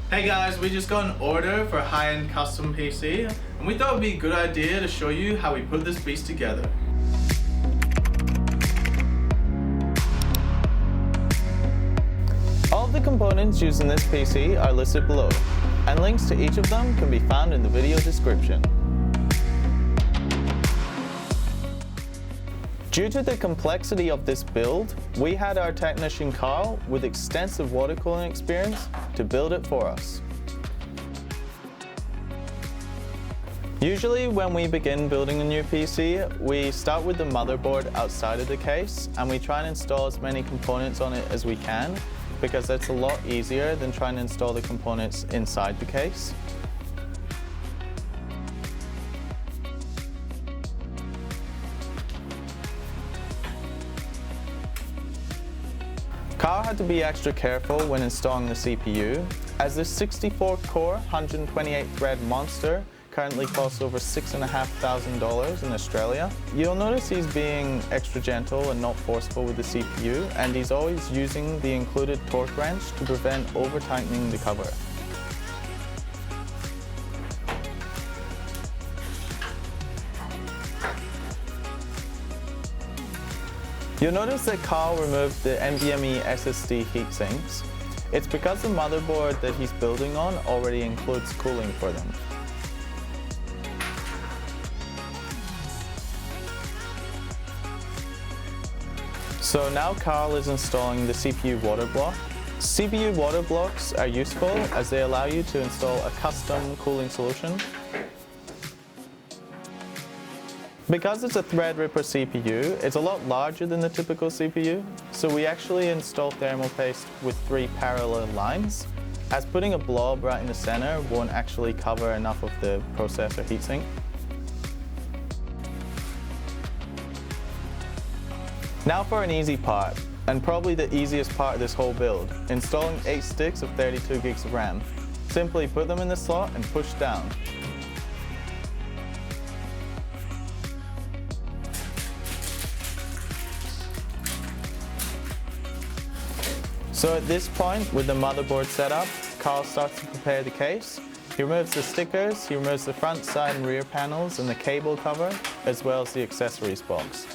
Hey guys, we just got an order for a high-end custom PC and we thought it would be a good idea to show you how we put this beast together. All of the components used in this PC are listed below, and links to each of them can be found in the video description. Due to the complexity of this build, we had our technician Karl with extensive water cooling experience to build it for us. Usually when we begin building a new PC, we start with the motherboard outside of the case and we try and install as many components on it as we can because that's a lot easier than trying to install the components inside the case. Karl had to be extra careful when installing the CPU, as this 64-core, 128-thread monster currently costs over $6,500 in Australia. You'll notice he's being extra gentle and not forceful with the CPU, and he's always using the included torque wrench to prevent over-tightening the cover. You'll notice that Karl removed the NVMe SSD heatsinks. It's because the motherboard that he's building on already includes cooling for them. So now Karl is installing the CPU water block. CPU water blocks are useful as they allow you to install a custom cooling solution. Because it's a Threadripper CPU, it's a lot larger than the typical CPU, so we actually install thermal paste with 3 parallel lines, as putting a blob right in the center won't actually cover enough of the processor heatsink. Now for an easy part, and probably the easiest part of this whole build, installing 8 sticks of 32 gigs of RAM. Simply put them in the slot and push down. So at this point, with the motherboard set up, Karl starts to prepare the case. He removes the stickers, he removes the front, side and rear panels and the cable cover, as well as the accessories box.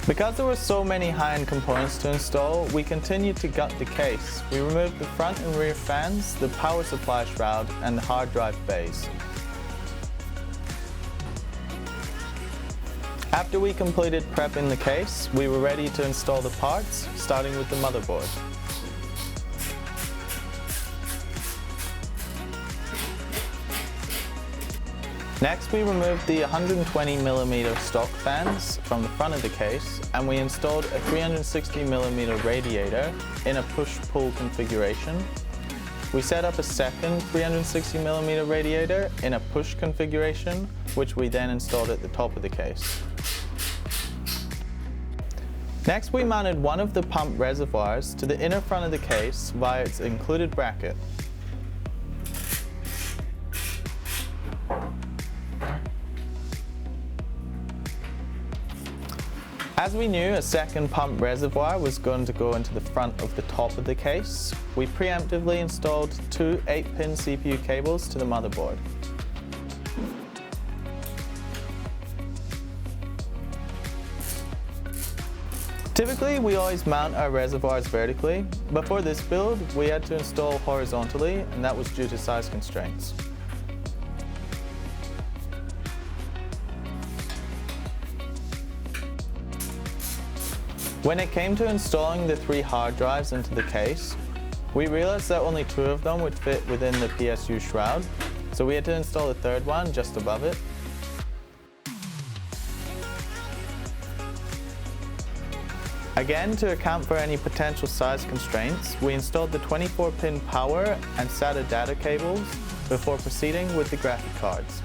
Because there were so many high-end components to install, we continued to gut the case. We removed the front and rear fans, the power supply shroud and the hard drive bays. After we completed prepping the case, we were ready to install the parts, starting with the motherboard. Next, we removed the 120mm stock fans from the front of the case, and we installed a 360mm radiator in a push-pull configuration. We set up a second 360mm radiator in a push configuration, which we then installed at the top of the case. Next, we mounted one of the pump reservoirs to the inner front of the case via its included bracket. As we knew a second pump reservoir was going to go into the front of the top of the case, we preemptively installed 2 8-pin CPU cables to the motherboard. Typically, we always mount our reservoirs vertically, but for this build, we had to install horizontally, and that was due to size constraints. When it came to installing the 3 hard drives into the case, we realized that only 2 of them would fit within the PSU shroud, so we had to install the 3rd one just above it. Again, to account for any potential size constraints, we installed the 24-pin power and SATA data cables before proceeding with the graphic cards.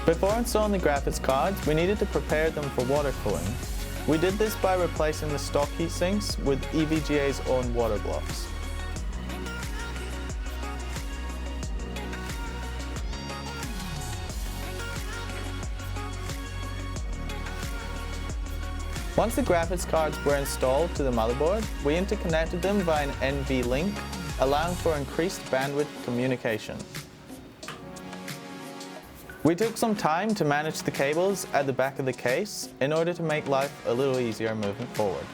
Before installing the graphics cards, we needed to prepare them for water cooling. We did this by replacing the stock heatsinks with EVGA's own water blocks. Once the graphics cards were installed to the motherboard, we interconnected them via an NV-link, allowing for increased bandwidth communication. We took some time to manage the cables at the back of the case in order to make life a little easier moving forward.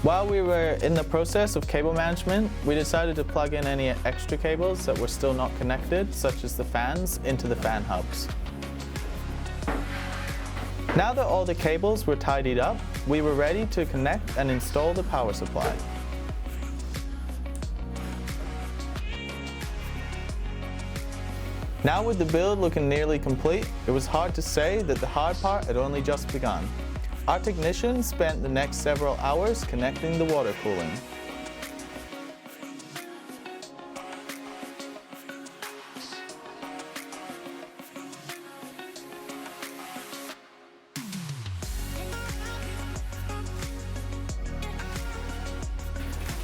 While we were in the process of cable management, we decided to plug in any extra cables that were still not connected, such as the fans, into the fan hubs. Now that all the cables were tidied up, we were ready to connect and install the power supply. Now with the build looking nearly complete, it was hard to say that the hard part had only just begun. Our technicians spent the next several hours connecting the water cooling.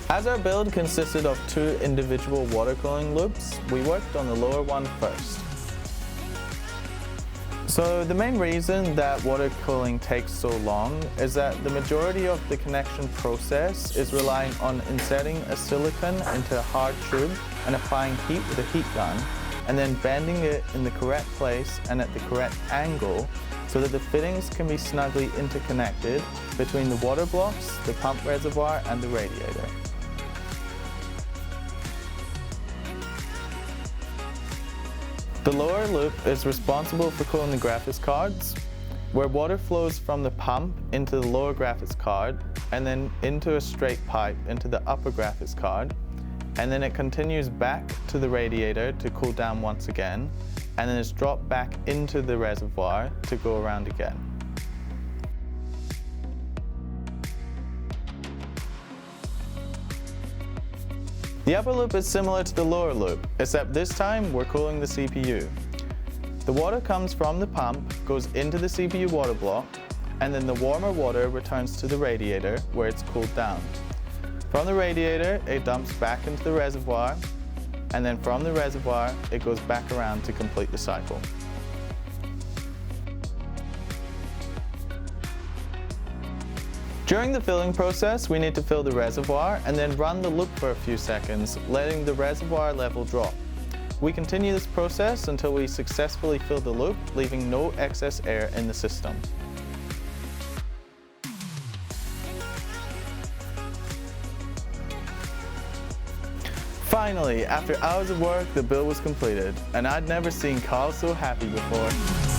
As our build consisted of 2 individual water cooling loops, we worked on the lower one first. So the main reason that water cooling takes so long is that the majority of the connection process is relying on inserting a silicone into a hard tube and applying heat with a heat gun, and then bending it in the correct place and at the correct angle so that the fittings can be snugly interconnected between the water blocks, the pump reservoir, and the radiator. The lower loop is responsible for cooling the graphics cards, where water flows from the pump into the lower graphics card and then into a straight pipe into the upper graphics card, and then it continues back to the radiator to cool down once again, and then it's dropped back into the reservoir to go around again. The upper loop is similar to the lower loop, except this time we're cooling the CPU. The water comes from the pump, goes into the CPU water block, and then the warmer water returns to the radiator where it's cooled down. From the radiator, it dumps back into the reservoir, and then from the reservoir, it goes back around to complete the cycle. During the filling process, we need to fill the reservoir and then run the loop for a few seconds, letting the reservoir level drop. We continue this process until we successfully fill the loop, leaving no excess air in the system. Finally, after hours of work, the build was completed, and I'd never seen Karl so happy before.